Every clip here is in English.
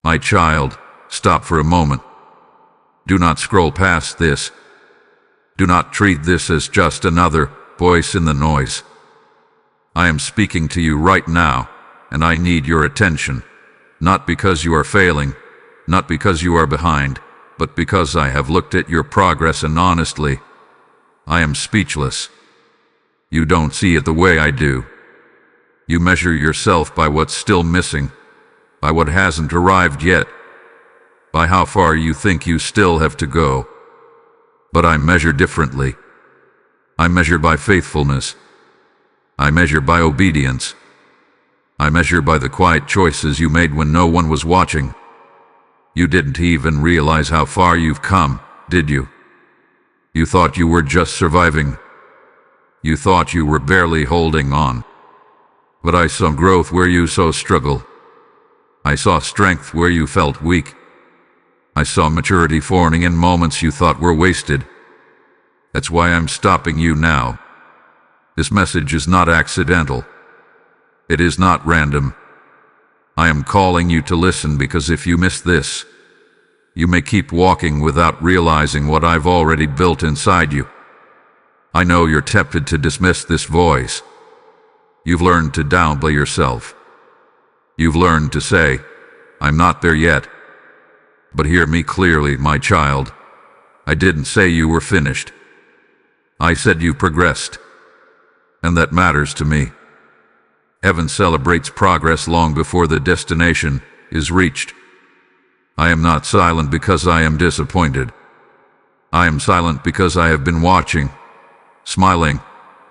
My child, stop for a moment. Do not scroll past this. Do not treat this as just another voice in the noise. I am speaking to you right now, and I need your attention, not because you are failing, not because you are behind, but because I have looked at your progress and honestly, I am speechless. You don't see it the way I do. You measure yourself by what's still missing, by what hasn't arrived yet, by how far you think you still have to go. But I measure differently. I measure by faithfulness. I measure by obedience. I measure by the quiet choices you made when no one was watching. You didn't even realize how far you've come, did you? You thought you were just surviving. You thought you were barely holding on. But I saw growth where you saw struggle. I saw strength where you felt weak. I saw maturity forming in moments you thought were wasted. That's why I'm stopping you now. This message is not accidental. It is not random. I am calling you to listen because if you miss this, you may keep walking without realizing what I've already built inside you. I know you're tempted to dismiss this voice. You've learned to downplay yourself. You've learned to say, I'm not there yet. But hear me clearly, my child. I didn't say you were finished. I said you progressed. And that matters to me. Heaven celebrates progress long before the destination is reached. I am not silent because I am disappointed. I am silent because I have been watching, smiling,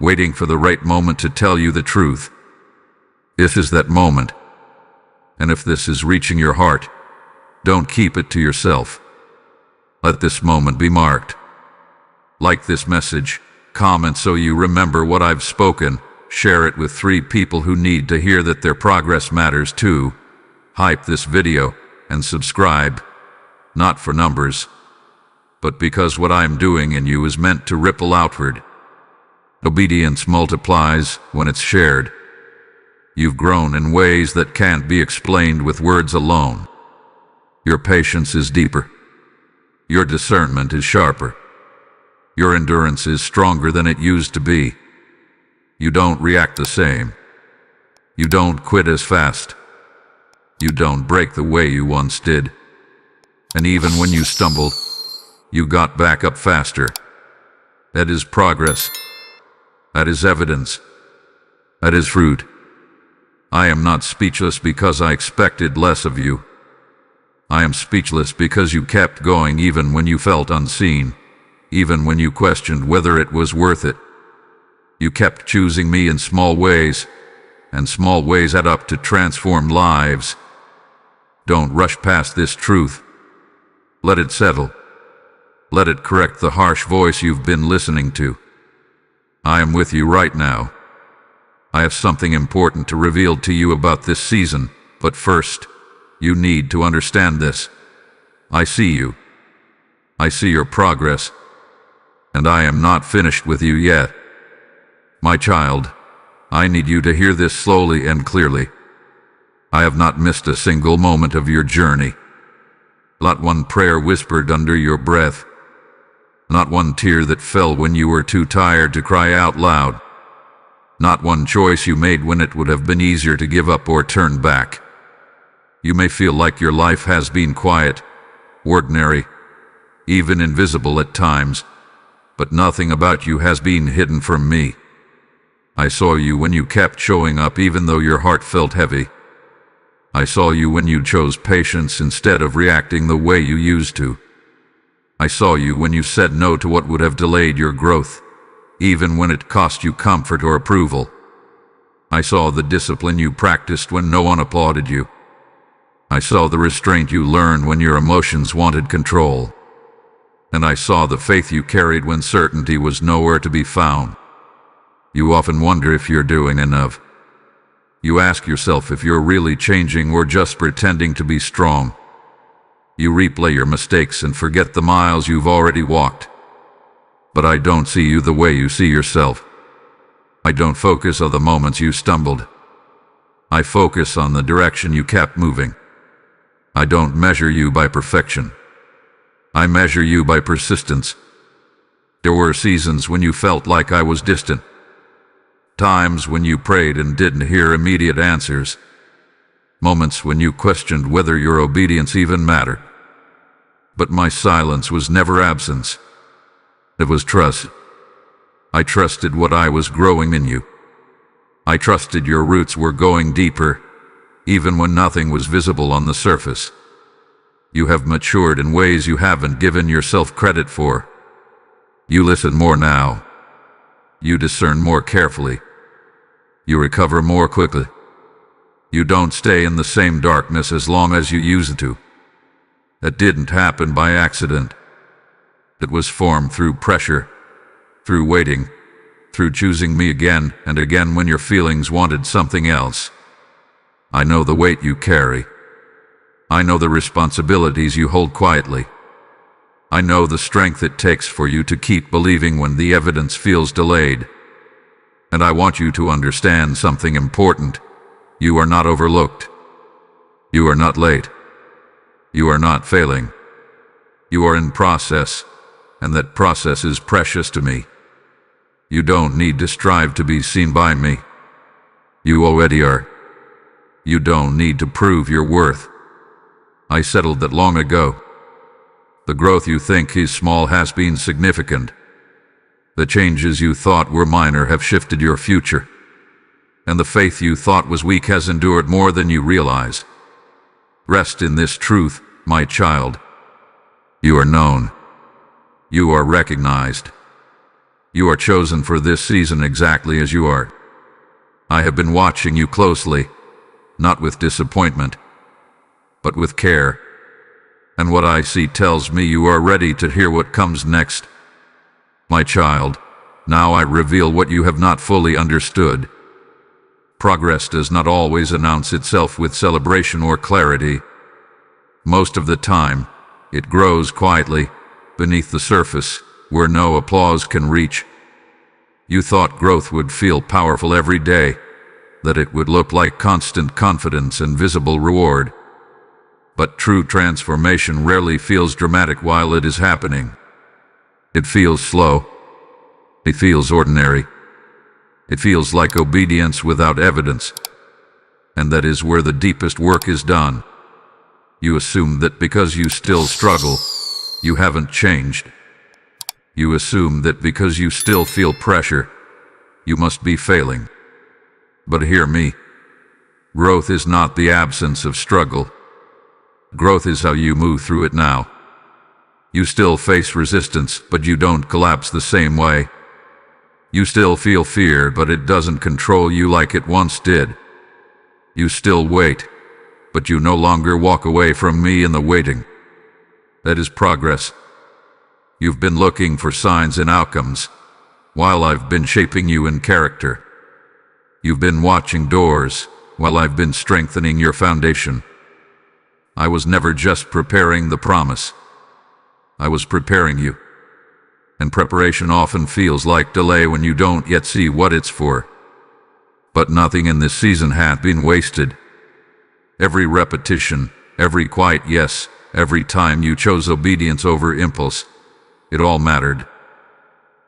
waiting for the right moment to tell you the truth. This is that moment. And if this is reaching your heart, don't keep it to yourself. Let this moment be marked. Like this message, comment so you remember what I've spoken, share it with 3 people who need to hear that their progress matters too. Hype this video and subscribe, not for numbers, but because what I'm doing in you is meant to ripple outward. Obedience multiplies when it's shared. You've grown in ways that can't be explained with words alone. Your patience is deeper. Your discernment is sharper. Your endurance is stronger than it used to be. You don't react the same. You don't quit as fast. You don't break the way you once did. And even when you stumbled, you got back up faster. That is progress. That is evidence. That is fruit. I am not speechless because I expected less of you. I am speechless because you kept going even when you felt unseen, even when you questioned whether it was worth it. You kept choosing me in small ways, and small ways add up to transform lives. Don't rush past this truth. Let it settle. Let it correct the harsh voice you've been listening to. I am with you right now. I have something important to reveal to you about this season, but first, you need to understand this. I see you. I see your progress, and I am not finished with you yet. My child, I need you to hear this slowly and clearly. I have not missed a single moment of your journey. Not one prayer whispered under your breath. Not one tear that fell when you were too tired to cry out loud. Not one choice you made when it would have been easier to give up or turn back. You may feel like your life has been quiet, ordinary, even invisible at times, but nothing about you has been hidden from me. I saw you when you kept showing up even though your heart felt heavy. I saw you when you chose patience instead of reacting the way you used to. I saw you when you said no to what would have delayed your growth, even when it cost you comfort or approval. I saw the discipline you practiced when no one applauded you. I saw the restraint you learned when your emotions wanted control. And I saw the faith you carried when certainty was nowhere to be found. You often wonder if you're doing enough. You ask yourself if you're really changing or just pretending to be strong. You replay your mistakes and forget the miles you've already walked. But I don't see you the way you see yourself. I don't focus on the moments you stumbled. I focus on the direction you kept moving. I don't measure you by perfection. I measure you by persistence. There were seasons when you felt like I was distant. Times when you prayed and didn't hear immediate answers. Moments when you questioned whether your obedience even mattered. But my silence was never absence. It was trust. I trusted what I was growing in you. I trusted your roots were going deeper, even when nothing was visible on the surface. You have matured in ways you haven't given yourself credit for. You listen more now. You discern more carefully. You recover more quickly. You don't stay in the same darkness as long as you used to. That didn't happen by accident. It was formed through pressure, through waiting, through choosing me again and again when your feelings wanted something else. I know the weight you carry. I know the responsibilities you hold quietly. I know the strength it takes for you to keep believing when the evidence feels delayed. And I want you to understand something important. You are not overlooked. You are not late. You are not failing. You are in process, and that process is precious to me. You don't need to strive to be seen by me. You already are. You don't need to prove your worth. I settled that long ago. The growth you think is small has been significant. The changes you thought were minor have shifted your future. And the faith you thought was weak has endured more than you realized. Rest in this truth, my child. You are known. You are recognized. You are chosen for this season exactly as you are. I have been watching you closely, not with disappointment, but with care. And what I see tells me you are ready to hear what comes next. My child, now I reveal what you have not fully understood. Progress does not always announce itself with celebration or clarity. Most of the time, it grows quietly, beneath the surface, where no applause can reach. You thought growth would feel powerful every day, that it would look like constant confidence and visible reward. But true transformation rarely feels dramatic while it is happening. It feels slow. It feels ordinary. It feels like obedience without evidence. And that is where the deepest work is done. You assume that because you still struggle, you haven't changed. You assume that because you still feel pressure, you must be failing. But hear me. Growth is not the absence of struggle. Growth is how you move through it now. You still face resistance, but you don't collapse the same way. You still feel fear, but it doesn't control you like it once did. You still wait, but you no longer walk away from me in the waiting. That is progress. You've been looking for signs and outcomes, while I've been shaping you in character. You've been watching doors, while I've been strengthening your foundation. I was never just preparing the promise. I was preparing you. And preparation often feels like delay when you don't yet see what it's for. But nothing in this season had been wasted. Every repetition, every quiet yes, every time you chose obedience over impulse, it all mattered.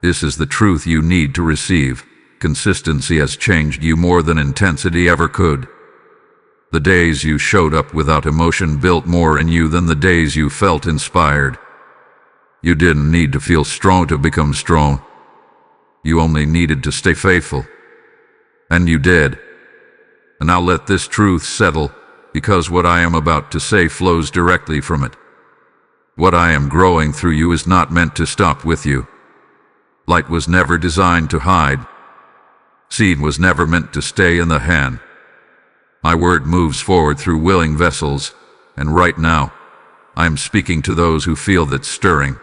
This is the truth you need to receive. Consistency has changed you more than intensity ever could. The days you showed up without emotion built more in you than the days you felt inspired. You didn't need to feel strong to become strong. You only needed to stay faithful. And you did. And now let this truth settle, because what I am about to say flows directly from it. What I am growing through you is not meant to stop with you. Light was never designed to hide. Seed was never meant to stay in the hand. My word moves forward through willing vessels, and right now, I am speaking to those who feel that stirring.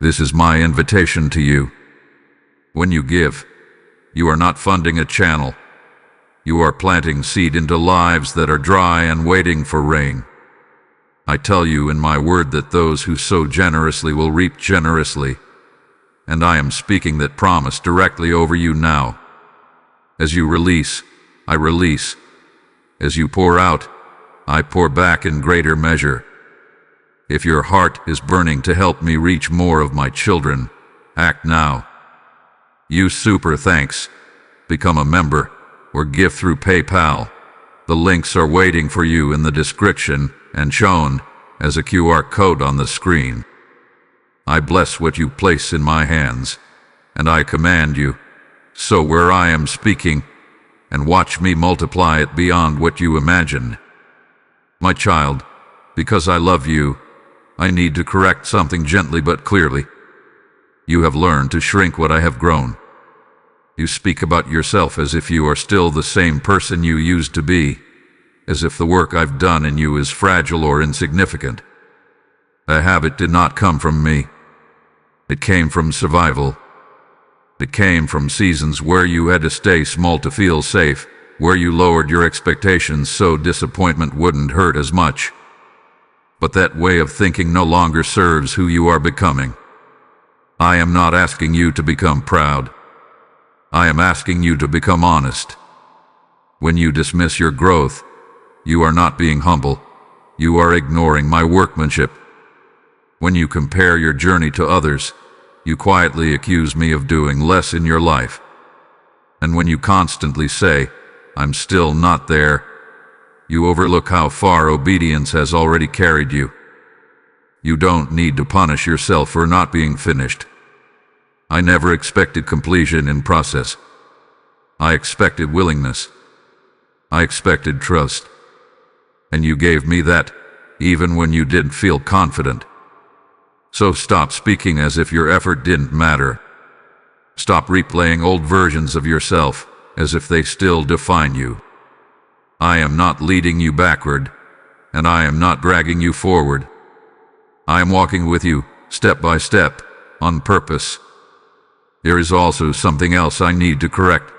This is my invitation to you. When you give, you are not funding a channel. You are planting seed into lives that are dry and waiting for rain. I tell you in my word that those who sow generously will reap generously. And I am speaking that promise directly over you now. As you release, I release. As you pour out, I pour back in greater measure. If your heart is burning to help me reach more of my children, act now. Use Super Thanks, become a member, or give through PayPal. The links are waiting for you in the description and shown as a QR code on the screen. I bless what you place in my hands, and I command you, so where I am speaking, and watch me multiply it beyond what you imagine. My child, because I love you, I need to correct something gently but clearly. You have learned to shrink what I have grown. You speak about yourself as if you are still the same person you used to be, as if the work I've done in you is fragile or insignificant. A habit did not come from me. It came from survival. It came from seasons where you had to stay small to feel safe, where you lowered your expectations so disappointment wouldn't hurt as much. But that way of thinking no longer serves who you are becoming. I am not asking you to become proud. I am asking you to become honest. When you dismiss your growth, you are not being humble. You are ignoring my workmanship. When you compare your journey to others, you quietly accuse me of doing less in your life. And when you constantly say, I'm still not there, you overlook how far obedience has already carried you. You don't need to punish yourself for not being finished. I never expected completion in process. I expected willingness. I expected trust. And you gave me that, even when you didn't feel confident. So stop speaking as if your effort didn't matter. Stop replaying old versions of yourself as if they still define you. I am not leading you backward, and I am not dragging you forward. I am walking with you, step by step, on purpose. There is also something else I need to correct.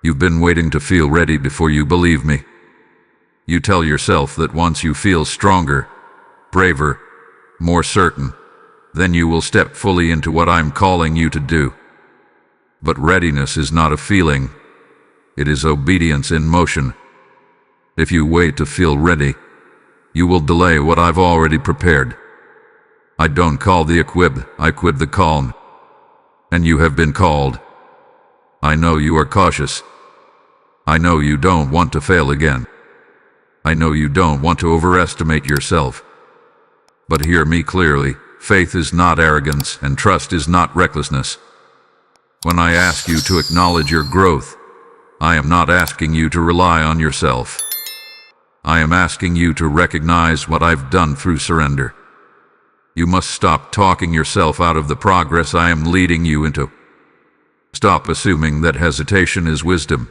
You've been waiting to feel ready before you believe me. You tell yourself that once you feel stronger, braver, more certain, then you will step fully into what I'm calling you to do. But readiness is not a feeling. It is obedience in motion. If you wait to feel ready, you will delay what I've already prepared. I don't call the equipped, I equip the calm. And you have been called. I know you are cautious. I know you don't want to fail again. I know you don't want to overestimate yourself. But hear me clearly, faith is not arrogance and trust is not recklessness. When I ask you to acknowledge your growth, I am not asking you to rely on yourself. I am asking you to recognize what I've done through surrender. You must stop talking yourself out of the progress I am leading you into. Stop assuming that hesitation is wisdom.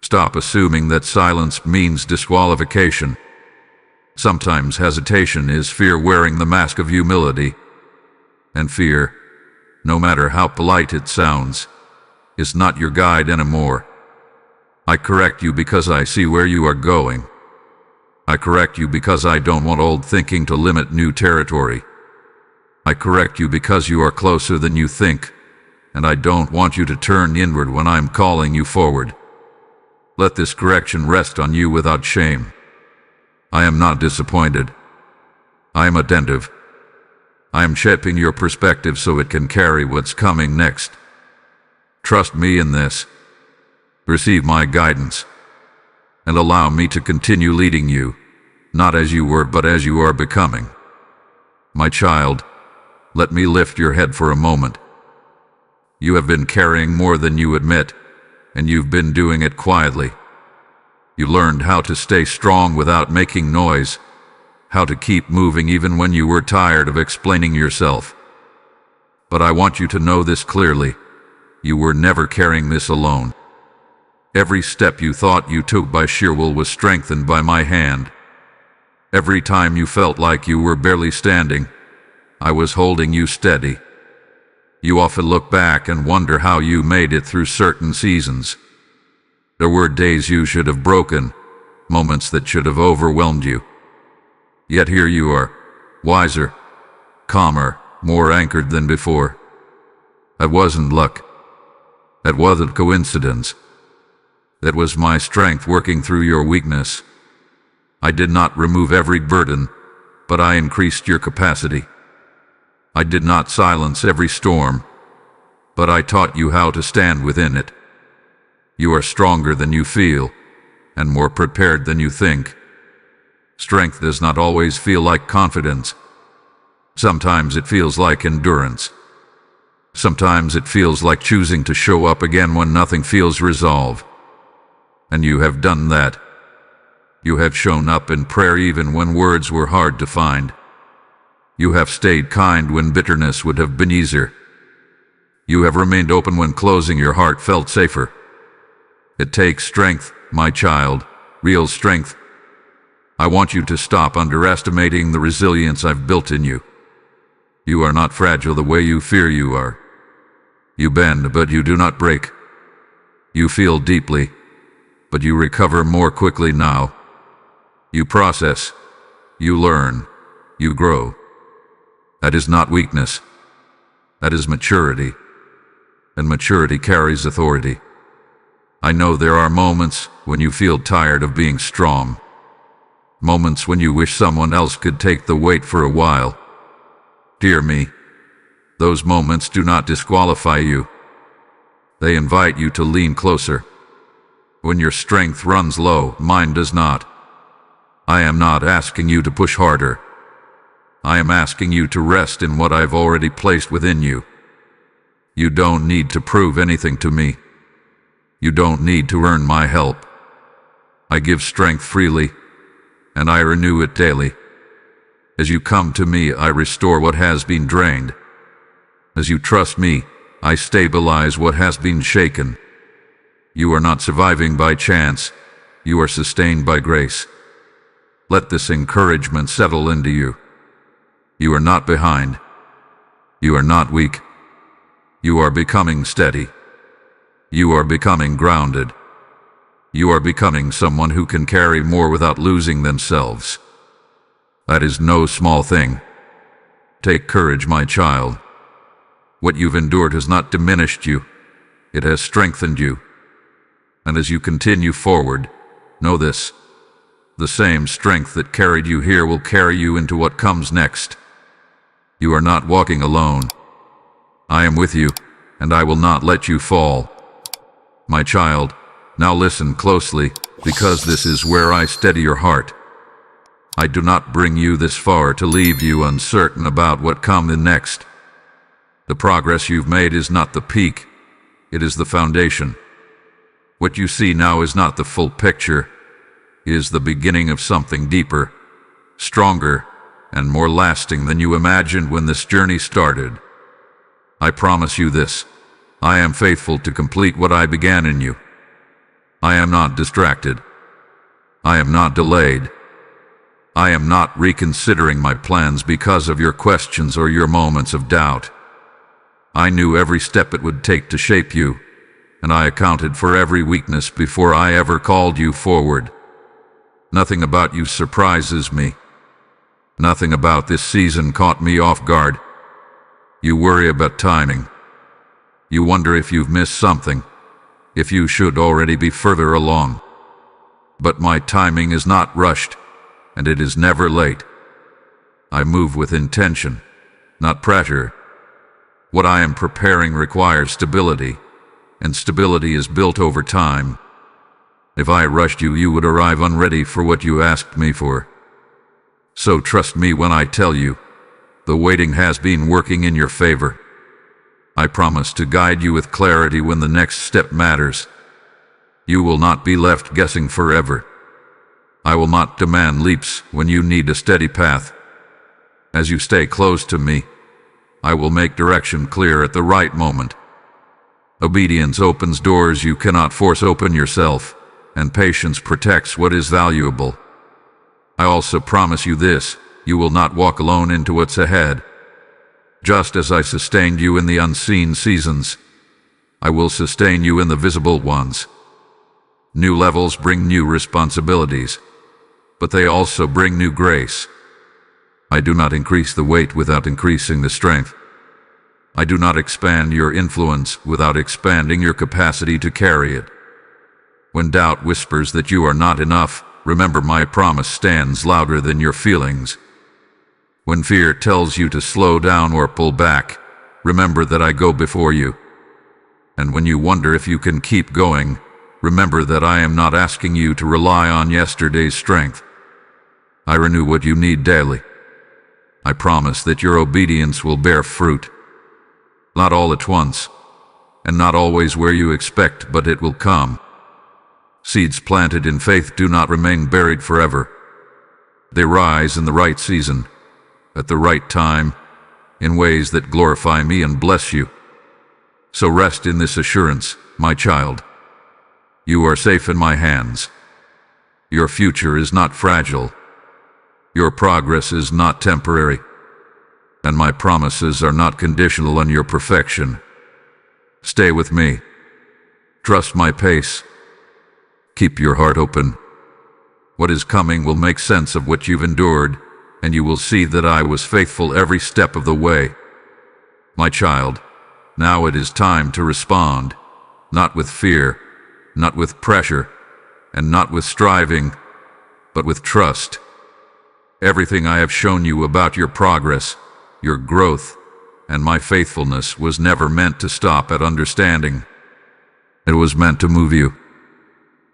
Stop assuming that silence means disqualification. Sometimes hesitation is fear wearing the mask of humility. And fear, no matter how polite it sounds, is not your guide anymore. I correct you because I see where you are going. I correct you because I don't want old thinking to limit new territory. I correct you because you are closer than you think, and I don't want you to turn inward when I'm calling you forward. Let this correction rest on you without shame. I am not disappointed. I am attentive. I am shaping your perspective so it can carry what's coming next. Trust me in this. Receive my guidance, and allow me to continue leading you, not as you were but as you are becoming. My child, let me lift your head for a moment. You have been carrying more than you admit, and you've been doing it quietly. You learned how to stay strong without making noise, how to keep moving even when you were tired of explaining yourself. But I want you to know this clearly. You were never carrying this alone. Every step you thought you took by sheer will was strengthened by my hand. Every time you felt like you were barely standing, I was holding you steady. You often look back and wonder how you made it through certain seasons. There were days you should have broken, moments that should have overwhelmed you. Yet here you are, wiser, calmer, more anchored than before. That wasn't luck. That wasn't coincidence. That was my strength working through your weakness. I did not remove every burden, but I increased your capacity. I did not silence every storm, but I taught you how to stand within it. You are stronger than you feel, and more prepared than you think. Strength does not always feel like confidence. Sometimes it feels like endurance. Sometimes it feels like choosing to show up again when nothing feels resolve. And you have done that. You have shown up in prayer even when words were hard to find. You have stayed kind when bitterness would have been easier. You have remained open when closing your heart felt safer. It takes strength, my child, real strength. I want you to stop underestimating the resilience I've built in you. You are not fragile the way you fear you are. You bend, but you do not break. You feel deeply, but you recover more quickly now. You process, you learn, you grow. That is not weakness. That is maturity. And maturity carries authority. I know there are moments when you feel tired of being strong. Moments when you wish someone else could take the weight for a while. Dear me, those moments do not disqualify you. They invite you to lean closer. When your strength runs low, mine does not. I am not asking you to push harder. I am asking you to rest in what I've already placed within you. You don't need to prove anything to me. You don't need to earn my help. I give strength freely, and I renew it daily. As you come to me, I restore what has been drained. As you trust me, I stabilize what has been shaken. You are not surviving by chance. You are sustained by grace. Let this encouragement settle into you. You are not behind. You are not weak. You are becoming steady. You are becoming grounded. You are becoming someone who can carry more without losing themselves. That is no small thing. Take courage, my child. What you've endured has not diminished you. It has strengthened you. And as you continue forward, know this. The same strength that carried you here will carry you into what comes next. You are not walking alone. I am with you, and I will not let you fall. My child, now listen closely, because this is where I steady your heart. I do not bring you this far to leave you uncertain about what comes next. The progress you've made is not the peak, it is the foundation. What you see now is not the full picture, it is the beginning of something deeper, stronger, and more lasting than you imagined when this journey started. I promise you this, I am faithful to complete what I began in you. I am not distracted. I am not delayed. I am not reconsidering my plans because of your questions or your moments of doubt. I knew every step it would take to shape you, and I accounted for every weakness before I ever called you forward. Nothing about you surprises me. Nothing about this season caught me off guard. You worry about timing. You wonder if you've missed something, if you should already be further along. But my timing is not rushed, and it is never late. I move with intention, not pressure. What I am preparing requires stability, and stability is built over time. If I rushed you, you would arrive unready for what you asked me for. So trust me when I tell you, the waiting has been working in your favor. I promise to guide you with clarity when the next step matters. You will not be left guessing forever. I will not demand leaps when you need a steady path. As you stay close to me, I will make direction clear at the right moment. Obedience opens doors you cannot force open yourself, and patience protects what is valuable. I also promise you this, you will not walk alone into what's ahead. Just as I sustained you in the unseen seasons, I will sustain you in the visible ones. New levels bring new responsibilities, but they also bring new grace. I do not increase the weight without increasing the strength. I do not expand your influence without expanding your capacity to carry it. When doubt whispers that you are not enough, remember my promise stands louder than your feelings. When fear tells you to slow down or pull back, remember that I go before you. And when you wonder if you can keep going, remember that I am not asking you to rely on yesterday's strength. I renew what you need daily. I promise that your obedience will bear fruit. Not all at once, and not always where you expect, but it will come. Seeds planted in faith do not remain buried forever. They rise in the right season, at the right time, in ways that glorify me and bless you. So rest in this assurance, my child. You are safe in my hands. Your future is not fragile. Your progress is not temporary. And my promises are not conditional on your perfection. Stay with me. Trust my pace. Keep your heart open. What is coming will make sense of what you've endured, and you will see that I was faithful every step of the way. My child, now it is time to respond, not with fear, not with pressure, and not with striving, but with trust. Everything I have shown you about your progress, your growth, and my faithfulness was never meant to stop at understanding. It was meant to move you.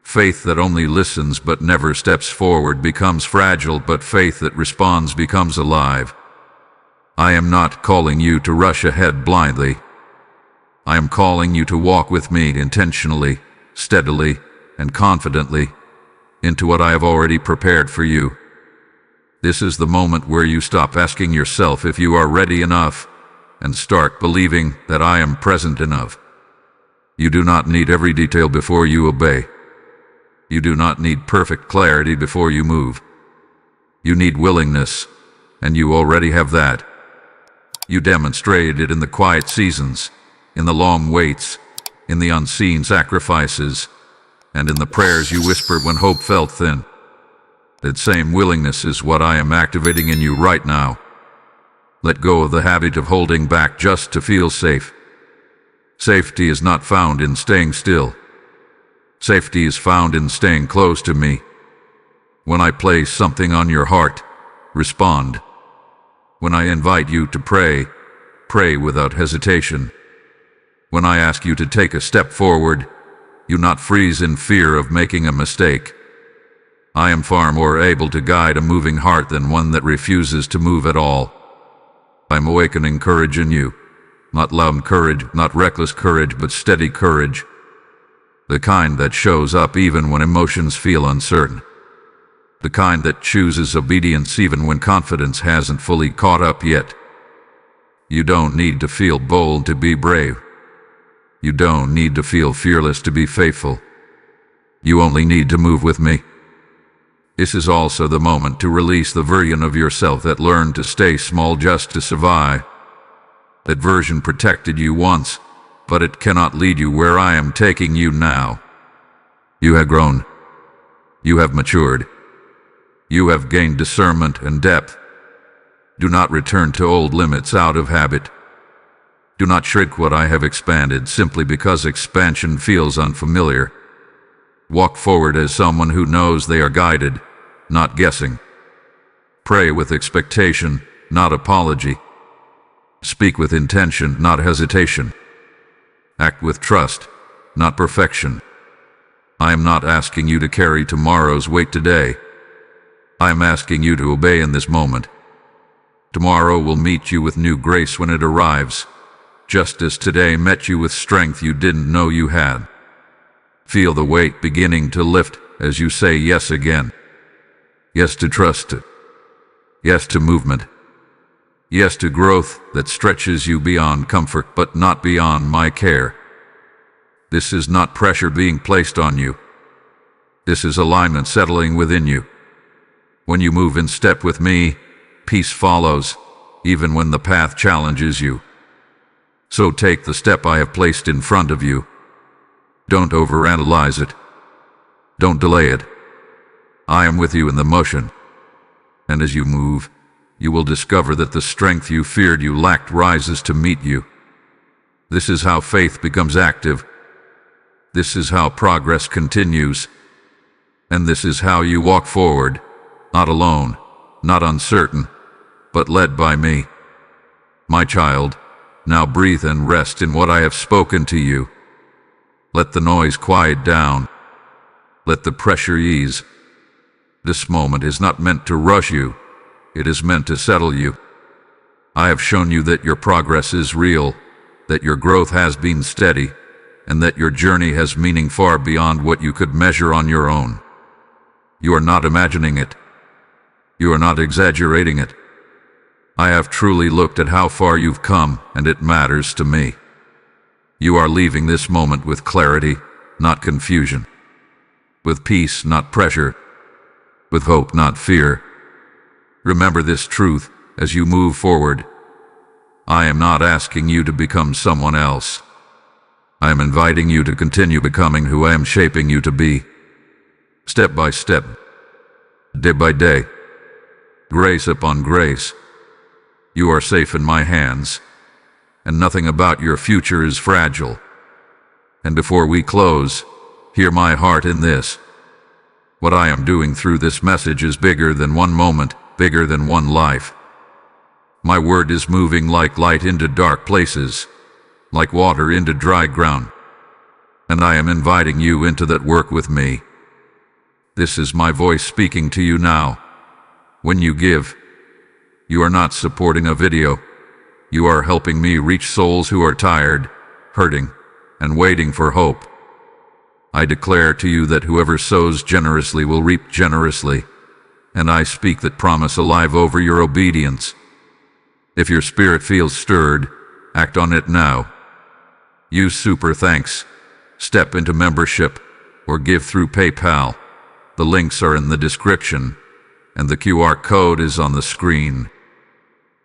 Faith that only listens but never steps forward becomes fragile, but faith that responds becomes alive. I am not calling you to rush ahead blindly. I am calling you to walk with me intentionally, steadily, and confidently into what I have already prepared for you. This is the moment where you stop asking yourself if you are ready enough and start believing that I am present enough. You do not need every detail before you obey. You do not need perfect clarity before you move. You need willingness, and you already have that. You demonstrated it in the quiet seasons, in the long waits, in the unseen sacrifices, and in the prayers you whispered when hope felt thin. That same willingness is what I am activating in you right now. Let go of the habit of holding back just to feel safe. Safety is not found in staying still. Safety is found in staying close to me. When I place something on your heart, respond. When I invite you to pray, pray without hesitation. When I ask you to take a step forward, you not freeze in fear of making a mistake. I am far more able to guide a moving heart than one that refuses to move at all. I am awakening courage in you. Not loud courage, not reckless courage, but steady courage. The kind that shows up even when emotions feel uncertain. The kind that chooses obedience even when confidence hasn't fully caught up yet. You don't need to feel bold to be brave. You don't need to feel fearless to be faithful. You only need to move with me. This is also the moment to release the version of yourself that learned to stay small just to survive. That version protected you once, but it cannot lead you where I am taking you now. You have grown. You have matured. You have gained discernment and depth. Do not return to old limits out of habit. Do not shrink what I have expanded simply because expansion feels unfamiliar. Walk forward as someone who knows they are guided, not guessing. Pray with expectation, not apology. Speak with intention, not hesitation. Act with trust, not perfection. I am not asking you to carry tomorrow's weight today. I am asking you to obey in this moment. Tomorrow will meet you with new grace when it arrives, just as today met you with strength you didn't know you had. Feel the weight beginning to lift as you say yes again. Yes to trust. Yes to movement. Yes to growth that stretches you beyond comfort but not beyond my care. This is not pressure being placed on you. This is alignment settling within you. When you move in step with me, peace follows, even when the path challenges you. So take the step I have placed in front of you. Don't overanalyze it. Don't delay it. I am with you in the motion. And as you move, you will discover that the strength you feared you lacked rises to meet you. This is how faith becomes active. This is how progress continues. And this is how you walk forward, not alone, not uncertain, but led by me. My child, now breathe and rest in what I have spoken to you. Let the noise quiet down. Let the pressure ease. This moment is not meant to rush you. It is meant to settle you. I have shown you that your progress is real, that your growth has been steady, and that your journey has meaning far beyond what you could measure on your own. You are not imagining it. You are not exaggerating it. I have truly looked at how far you've come, and it matters to me. You are leaving this moment with clarity, not confusion. With peace, not pressure. With hope, not fear. Remember this truth as you move forward. I am not asking you to become someone else. I am inviting you to continue becoming who I am shaping you to be. Step by step, day by day, grace upon grace. You are safe in my hands, and nothing about your future is fragile. And before we close, hear my heart in this. What I am doing through this message is bigger than one moment, bigger than one life. My word is moving like light into dark places, like water into dry ground. And I am inviting you into that work with me. This is my voice speaking to you now. When you give, you are not supporting a video. You are helping me reach souls who are tired, hurting, and waiting for hope. I declare to you that whoever sows generously will reap generously, and I speak that promise alive over your obedience. If your spirit feels stirred, act on it now. Use Super Thanks, step into membership, or give through PayPal. The links are in the description, and the QR code is on the screen.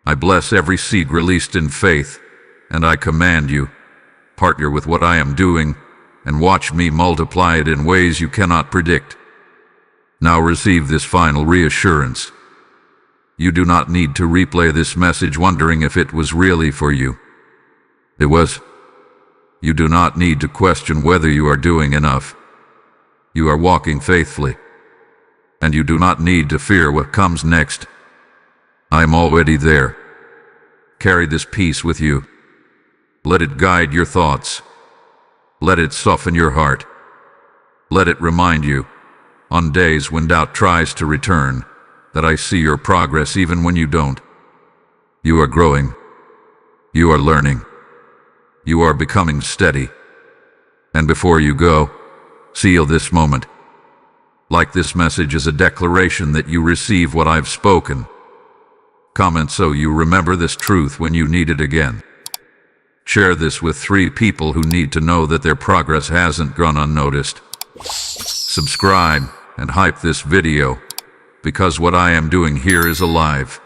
I bless every seed released in faith, and I command you, partner with what I am doing, and watch me multiply it in ways you cannot predict. Now receive this final reassurance. You do not need to replay this message wondering if it was really for you. It was. You do not need to question whether you are doing enough. You are walking faithfully. And you do not need to fear what comes next. I am already there. Carry this peace with you. Let it guide your thoughts. Let it soften your heart. Let it remind you, on days when doubt tries to return, that I see your progress even when you don't. You are growing. You are learning. You are becoming steady. And before you go, seal this moment. Like this message is a declaration that you receive what I've spoken. Comment so you remember this truth when you need it again. Share this with 3 people who need to know that their progress hasn't gone unnoticed. Subscribe and hype this video, because what I am doing here is alive,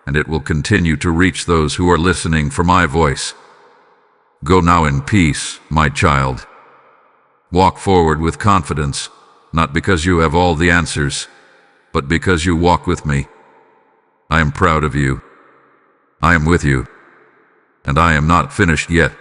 and it will continue to reach those who are listening for my voice. Go now in peace, my child. Walk forward with confidence, not because you have all the answers, but because you walk with me. I am proud of you. I am with you. And I am not finished yet.